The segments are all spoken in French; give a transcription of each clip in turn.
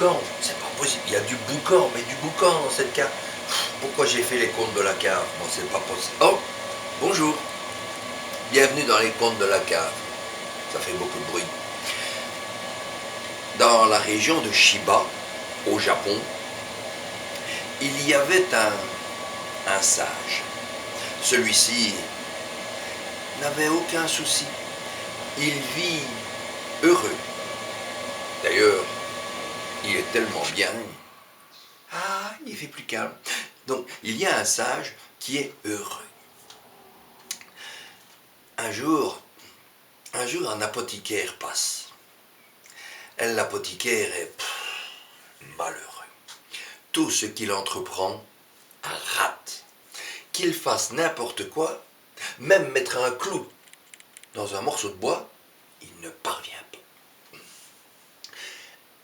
boucan. C'est pas possible. Il y a du boucan, mais du boucan dans cette cave. Pourquoi j'ai fait les contes de la cave? Moi, c'est pas possible. Oh, bonjour. Bienvenue dans les contes de la cave. Ça fait beaucoup de bruit. Dans la région de Shiba, au Japon, il y avait un sage. Celui-ci n'avait aucun souci. Il vit heureux. D'ailleurs, il est tellement bien. Ah, il fait plus calme. Donc, il y a un sage qui est heureux. Un jour, un apothicaire passe. L'apothicaire est malheureux. Tout ce qu'il entreprend rate. Qu'il fasse n'importe quoi, même mettre un clou dans un morceau de bois, il ne parvient pas.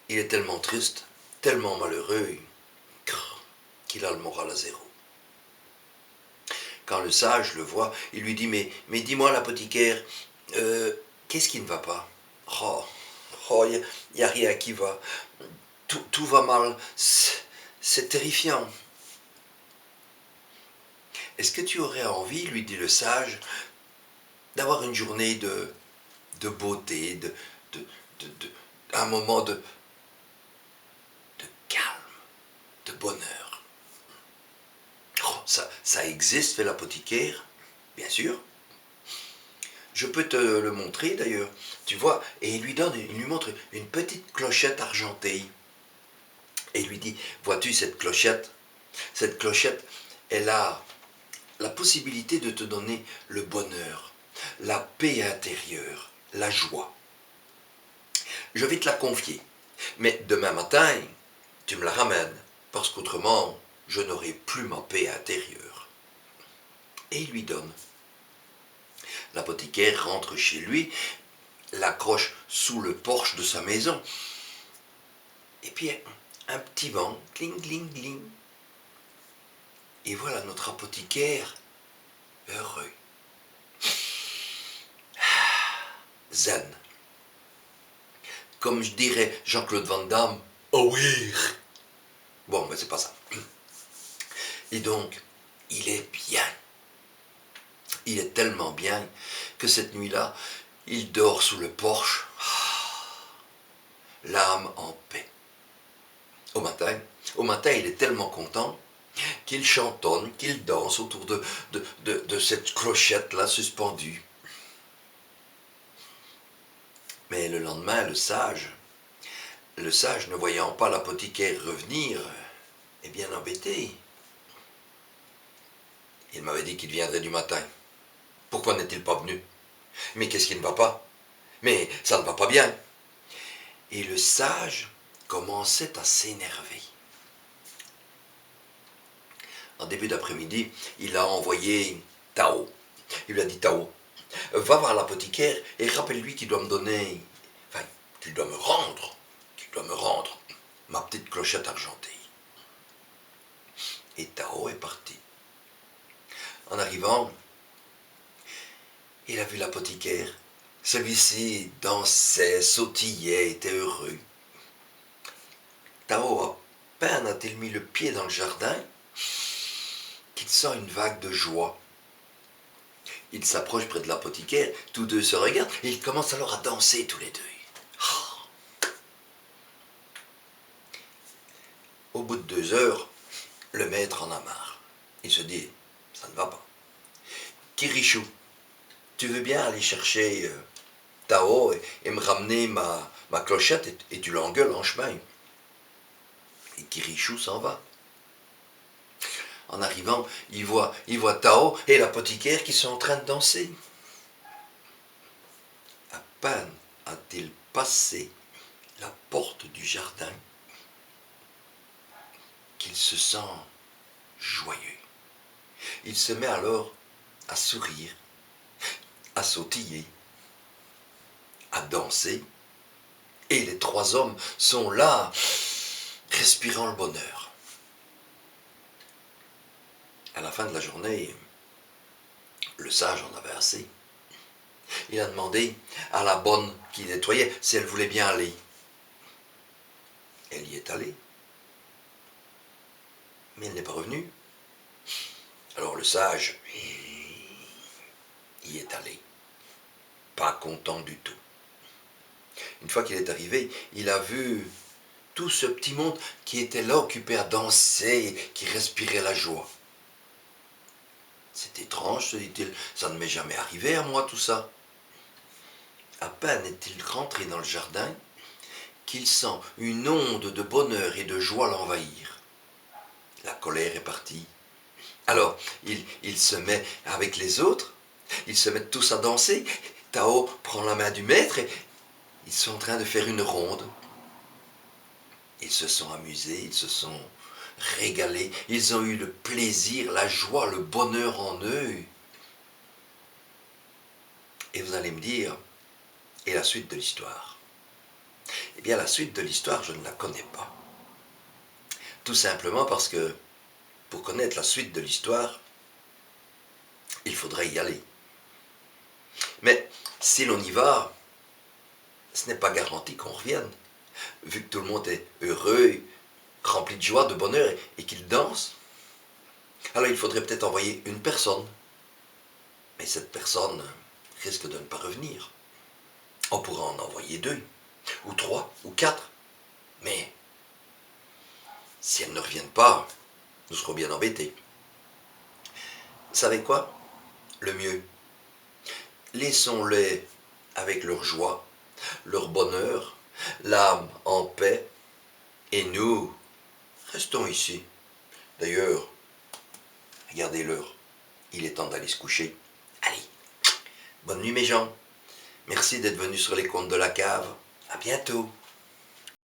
Il est tellement triste, tellement malheureux, qu'il a le moral à zéro. Quand le sage le voit, il lui dit, mais dis-moi l'apothicaire, qu'est-ce qui ne va pas? Il n'y a rien qui va. Tout va mal. C'est terrifiant. Est-ce que tu aurais envie, lui dit le sage, d'avoir une journée de beauté, un moment de calme, de bonheur? Ça existe, fait l'apothicaire, bien sûr. Je peux te le montrer d'ailleurs, tu vois, et il lui montre une petite clochette argentée. Et il lui dit, vois-tu cette clochette, elle a la possibilité de te donner le bonheur, la paix intérieure, la joie. Je vais te la confier, mais demain matin, tu me la ramènes, parce qu'autrement, je n'aurai plus ma paix intérieure. Et il lui donne. L'apothicaire rentre chez lui, l'accroche sous le porche de sa maison, et puis un petit vent, cling, cling, cling. Et voilà notre apothicaire heureux. Zen. Comme je dirais Jean-Claude Van Damme, oh oui. Bon, mais c'est pas ça. Et donc, il est bien. Il est tellement bien que cette nuit-là, il dort sous le porche, l'âme en paix. Au matin, il est tellement content qu'il chantonne, qu'il danse autour de cette clochette-là suspendue. Mais le lendemain, le sage, ne voyant pas l'apothicaire revenir, est bien embêté. Il m'avait dit qu'il viendrait du matin. Pourquoi n'est-il pas venu? Mais qu'est-ce qui ne va pas? Mais ça ne va pas bien. Et le sage commençait à s'énerver. En début d'après-midi, il a envoyé Tao. Il lui a dit, Tao, va voir l'apothicaire et rappelle-lui qu'il doit me donner, qu'il doit me rendre ma petite clochette argentée. Et Tao est parti. En arrivant, il a vu l'apothicaire. Celui-ci dansait, sautillait, était heureux. Tao, à peine a-t-il mis le pied dans le jardin, qu'il sent une vague de joie. Il s'approche près de l'apothicaire, tous deux se regardent, et ils commencent alors à danser tous les deux. Au bout de 2 heures, le maître en a marre. Il se dit, ça ne va pas. Kirichou, tu veux bien aller chercher Tao et me ramener ma clochette et tu l'engueules en chemin. Et Kirichou s'en va. En arrivant, il voit Tao et l'apothicaire qui sont en train de danser. À peine a-t-il passé la porte du jardin qu'il se sent joyeux. Il se met alors à sourire, à sautiller, à danser, et les 3 hommes sont là, respirant le bonheur. À la fin de la journée, le sage en avait assez. Il a demandé à la bonne qui nettoyait si elle voulait bien aller. Elle y est allée, mais elle n'est pas revenue. Alors le sage y est allé, pas content du tout. Une fois qu'il est arrivé, il a vu tout ce petit monde qui était là, occupé à danser, qui respirait la joie. C'est étrange, se dit-il, ça ne m'est jamais arrivé à moi tout ça. À peine est-il rentré dans le jardin qu'il sent une onde de bonheur et de joie l'envahir. La colère est partie. Alors, il se met avec les autres, ils se mettent tous à danser. Tao prend la main du maître et ils sont en train de faire une ronde. Ils se sont amusés, ils se sont régalés, ils ont eu le plaisir, la joie, le bonheur en eux. Et vous allez me dire, et la suite de l'histoire? Eh bien, la suite de l'histoire, je ne la connais pas. Tout simplement parce que, pour connaître la suite de l'histoire, il faudrait y aller. Mais si l'on y va, ce n'est pas garanti qu'on revienne. Vu que tout le monde est heureux, rempli de joie, de bonheur, et qu'il danse, alors il faudrait peut-être envoyer une personne. Mais cette personne risque de ne pas revenir. On pourra en envoyer 2, ou 3, ou 4. Mais si elles ne reviennent pas, nous serons bien embêtés. Vous savez quoi? Le mieux, laissons-les avec leur joie, leur bonheur, l'âme en paix, et nous, restons ici. D'ailleurs, regardez l'heure, il est temps d'aller se coucher. Allez, bonne nuit mes gens. Merci d'être venus sur les contes de la cave. À bientôt.